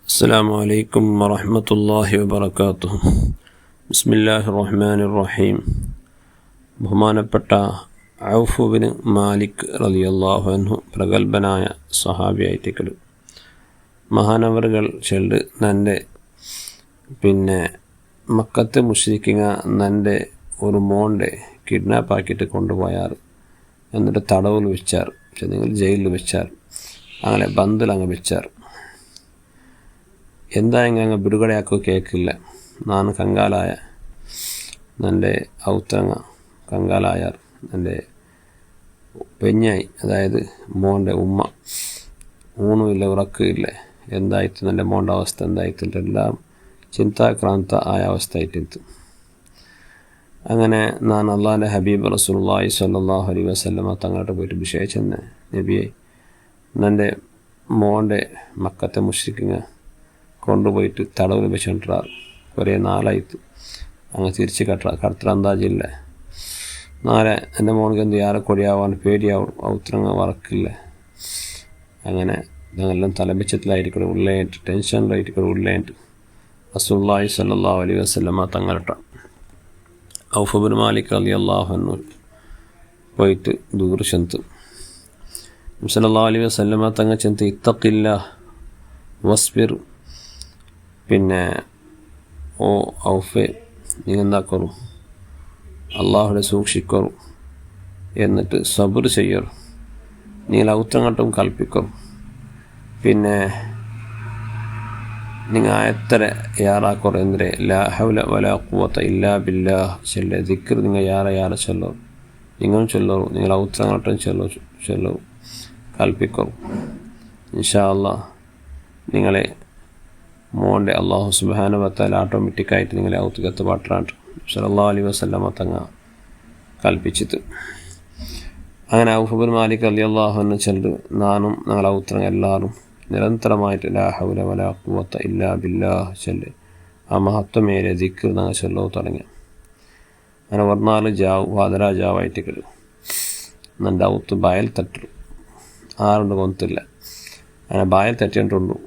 അസ്സലാമു അലൈക്കും വറഹ്മത്തുള്ളാഹി വബറകാതുഹു. ബിസ്മില്ലാഹിർ റഹ്മാനിർ റഹീം. ബഹുമാനപ്പെട്ട ഔഫ് ബിൻ മാലിക് റളിയല്ലാഹു അൻഹു പ്രഗൽഭനായ സ്വഹാബിയായിട്ടിക്കൽ മഹാനവറുകൾ ചെല്ല് നൻ്റെ മക്കത്തെ മുശ്രിക്കിങ്ങ നൻ്റെ ഒരു മോൻ്റെ കിഡ്നാപ്പ് ആക്കിയിട്ട് കൊണ്ടുപോയാറ്. എന്നിട്ട് തടവിൽ വെച്ചാർ, നിങ്ങൾ ജയിലിൽ വെച്ചാർ, അങ്ങനെ ബന്ദിലങ്ങ് വെച്ചാർ. എന്തായെങ്കിൽ അങ്ങ് ಬಿಡುಗಡೆಯಾಕೋ കേൾക്കില്ല. ನಾನು ಕಂಗಾಲಾಯ, എൻ്റെ ഔത്തങ്ങ കങ്കാലായാർ, എൻ്റെ പെഞ്ഞായി, അതായത് മോൻ്റെ ഉമ്മ ഊണുമില്ല ഉറക്കമില്ല. എന്തായിട്ട് എൻ്റെ മോൻ്റെ അവസ്ഥ എന്തായിട്ടില്ല, എല്ലാം ചിന്താക്രാന്ത ആയ അവസ്ഥ ആയിട്ടിತ್ತು. അങ്ങനെ ನಾನು അള്ളാഹിൻ്റെ ഹബീബ് റസൂലുള്ളാഹി സ്വല്ലല്ലാഹു അലൈഹി വസല്ലമ തങ്ങളുടെ പോയിട്ട് വിശേഷിച്ചെന്ന്, നബിയെ എൻ്റെ മോൻ്റെ മക്കത്തെ മുശ്രിക്കിങ്ങ കൊണ്ടുപോയിട്ട് തടവിൽ വെച്ചിട്ടാറ്. കുറേ നാളായിട്ട് അങ്ങ് തിരിച്ച് കടത്തൽ അന്താജില്ല. നാളെ എൻ്റെ മോൾക്ക് എന്ത് യാറെ കൊടിയാവാൻ പേടിയാവും, ഔത്രങ്ങ വറക്കില്ല. അങ്ങനെ ഞങ്ങളെല്ലാം തലബിച്ചത്തിലായിരിക്കും, ഉള്ളേട്ട് ടെൻഷനിലായിരിക്കും, ഉള്ളേട്ട് റസൂലുള്ളാഹി സ്വല്ലല്ലാഹു അലൈഹി വസല്ലമ തങ്ങളുടെ ഔഫ് ബിൻ മാലിക് റളിയല്ലാഹു അൻഹു പോയിട്ട് ദൂർ ചെന്ത് സല്ലല്ലാഹു അലൈഹി വസല്ലമ തങ്ങ ചെന്ത് ഇത്തഖില്ലാഹ് വസ്ബിർ, ഓ ഔഫെ നീ എന്താക്കറു, അള്ളാഹുടെ സൂക്ഷിക്കറു, എന്നിട്ട് സബർ ചെയ്യറു, നിങ്ങൾ ഔത്രങ്ങട്ടും കൽപ്പിക്കറു, നിങ്ങൾ എത്ര യാറാക്കറു എന്തിരെ ലാ ഹൗല വലാ ഖുവത ഇല്ലാ ബില്ലാഹ് ചെല്ലെ ദിക്ർ നിങ്ങൾ യാറ ചൊല്ലറു, നിങ്ങളും ചൊല്ലറു, നിങ്ങൾ ഔത്രങ്ങട്ടും ചൊല്ലറു കൽപ്പിക്കറു. ഇൻഷാ അല്ലാഹ് നിങ്ങളെ മോൻ്റെ അള്ളാഹു സുബ്ഹാനഹു വ തആല ഓട്ടോമാറ്റിക്കായിട്ട് നിങ്ങളെ ഔത്തുകത്ത് പാട്ടാണ്ട് സല്ലല്ലാഹു അലൈഹി വസല്ലമ തങ്ങ കൽപ്പിച്ചിട്ട്. അങ്ങനെ ഔഫ് ബിൻ മാലിക് റളിയല്ലാഹു അൻഹു ചെല്ല് നാനും ഞങ്ങളെ ഔത്രങ്ങ എല്ലാവരും നിരന്തരമായിട്ട് ലാ ഹൗല വലാ ഖുവത ഇല്ലാ ബില്ലാഹ് ചെല്ല് ആ മഹത്വമേലെ ദിക്ർ ഞങ്ങൾ ചൊല്ലവും തുടങ്ങി. അങ്ങനെ ഒരു ജാവ് വാതരാജാവായിട്ട് കിടു എൻ്റെ ഔത്ത് ബായൽ തട്ടു ആറുണ്ട് കൊന്നില്ല. അങ്ങനെ ബായൽ തട്ടിയിട്ടുള്ളൂ.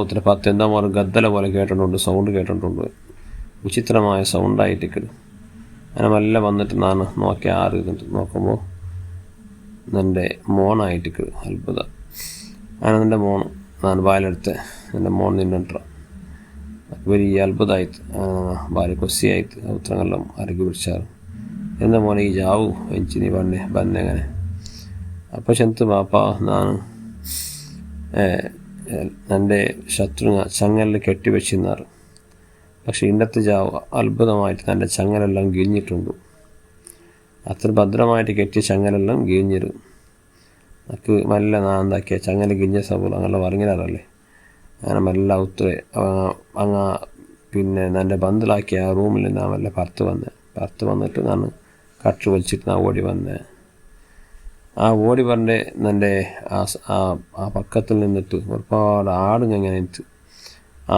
ഔത്ര 10 എന്താ പോലെ ഗദ്ദല പോലെ കേട്ടിട്ടുണ്ട്, സൗണ്ട് കേട്ടിട്ടുണ്ട്, വിചിത്രമായ സൗണ്ടായിട്ടിക്കല്. അങ്ങനെ മെല്ലെ വന്നിട്ട് ഞാൻ നോക്കി ഇരുന്നിട്ട് നോക്കുമ്പോൾ എൻ്റെ മോണായിട്ടിക്കല്. അത്ഭുതം. അങ്ങനെ എൻ്റെ മോൺ ഞാൻ ബാലെടുത്ത് എൻ്റെ മോൺ നിന്നിട്ട വലിയ അത്ഭുതമായിട്ട് ഭാര്യ കൊസ്സിയായിട്ട് ഔത്രങ്ങളെല്ലാം അരക്കി പിടിച്ചാറ്. എൻ്റെ മോനെ ഈ ജാവു എനിക്ക് നീ ബന്നെങ്ങനെ അപ്പോൾ ചെന്ത് പാപ്പാ ഞാൻ എൻ്റെ ശത്രുങ്ങ ചങ്ങലിൽ കെട്ടിവെച്ചിരുന്നാറ്. പക്ഷെ ഇന്നത്തെ ജാവ് അത്ഭുതമായിട്ട് എൻ്റെ ചങ്ങലെല്ലാം ഗിഴിഞ്ഞിട്ടുണ്ട്. അത്ര ഭദ്രമായിട്ട് കെട്ടിയ ചങ്ങലെല്ലാം ഗിഴിഞ്ഞിരും. എനിക്ക് മെല്ലെ ഞാൻ എന്താക്കിയ ചങ്ങല ഗിഞ്ഞ സബൂൾ അങ്ങനെ പറഞ്ഞില്ലാറല്ലേ. അങ്ങനെ മെല്ലെ ഔത്തറെ എൻ്റെ ബന്ദിലാക്കിയ ആ റൂമിൽ ഞാൻ മെല്ലെ പുറത്ത് വന്നിട്ട് ഞാൻ കട്ട് വലിച്ചിട്ട് ഞാൻ ഓടി വന്നേ. ആ ഓടി പറഞ്ഞ എൻ്റെ ആ പക്കത്തിൽ നിന്നിട്ട് ഒരുപാട് ആടുങ്ങനെ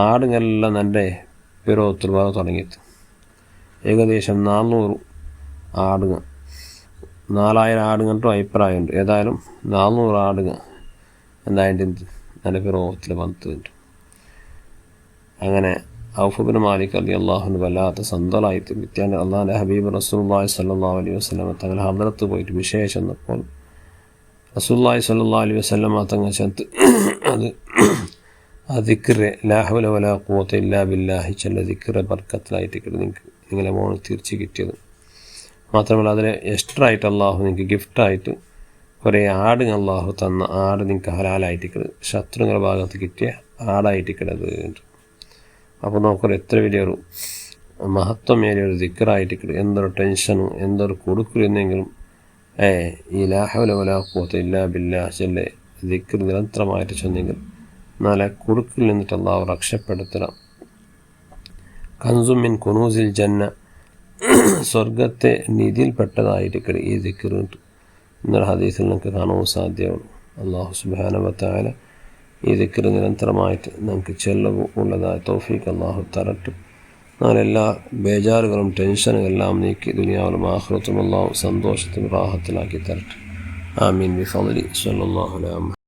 ആടുങ്ങളെല്ലാം എൻ്റെ പിറവത്തിൽ വര തുടങ്ങിയിട്ട് ഏകദേശം 400 ആടുങ്ങ 4000 ആടുങ്ങട്ടും അഭിപ്രായമുണ്ട്. ഏതായാലും 400 ആടുങ്ങ എന്തായിട്ട് എൻ്റെ പിറവത്തിൽ വന്നിട്ടുണ്ട്. അങ്ങനെ ഔഫ് ബിൻ മാലിക് റളിയല്ലാഹു അൻഹു വല്ലാത്ത സന്തോഷമായിട്ട് വിദ്യാൻ്റെ അള്ളാഹിൻ്റെ ഹബീബ് റസൂലുള്ളാഹി സ്വല്ലല്ലാഹു അലൈഹി വസല്ലമ തങ്ങൾ ഹദ്റത്ത് പോയിട്ട് വിശേഷം ചെന്നപ്പോൾ റസൂലുള്ളാഹി സ്വല്ലല്ലാഹു അലൈഹി വസല്ലമ തങ്ങൾ ചെന്ന് അത് ആ ദിക്റ് ലാ ഹൗല വലാ ഖുവത ഇല്ലാ ബില്ലാഹി ചെല്ല ദിക്റ് ബർക്കത്തിലായിട്ട് നിങ്ങളെ മോന് തിരിച്ച് കിട്ടിയത് മാത്രമല്ല അതിന് എക്സ്ട്രാ ആയിട്ട് അള്ളാഹു നിങ്ങൾക്ക് ഗിഫ്റ്റായിട്ട് കുറേ ആടുങ്ങൾ അള്ളാഹു തന്ന ആട് നിങ്ങൾക്ക് ഹലാലായിട്ട് ശത്രുങ്ങളുടെ ഭാഗത്ത് കിട്ടിയ ആടായിട്ടിക്കണത്. അപ്പോൾ നോക്കൊരു എത്ര വലിയൊരു മഹത്വമേറിയൊരു ദിക്റായിട്ട് എന്തൊരു ടെൻഷനും എന്തൊരു കൊടുക്കില്ലെന്നെങ്കിലും ഈ ലാ ഹൗല വലാ ഖുവത ഇല്ലാ ബില്ലാഹ് ചെല്ലെ ദിക്ർ നിരന്തരമായിട്ട് ചെന്നെങ്കിൽ നാളെ കുടുക്കിൽ നിന്നിട്ട് അള്ളാഹു രക്ഷപ്പെടുത്തണം. കൻസും മിൻ കുനൂസിൽ ജന്ന, സ്വർഗത്തെ നിധിയിൽപ്പെട്ടതായിട്ട് ഈ ദിക്ർ എന്നൊരു ഹദീസിൽ നമുക്ക് കാണാൻ സാധ്യമുള്ളൂ. അള്ളാഹു സുബ്ഹാനഹു വ തആല ഈ ദിക്ർ നിരന്തരമായിട്ട് നമുക്ക് ചെലവ് ഉള്ളതായ തൗഫീഖ് അള്ളാഹു തരട്ടെ. നാളെല്ലാ ബേജാറുകളും ടെൻഷനും എല്ലാം നീക്കി ദുനിയാവിലും ആഖിറത്തും അള്ളാഹു സന്തോഷത്തിലും റാഹത്തിലാക്കി തരട്ടെ. ആമീൻ ബിഫദ്ലി സ്വല്ലല്ലാഹു അലൈഹി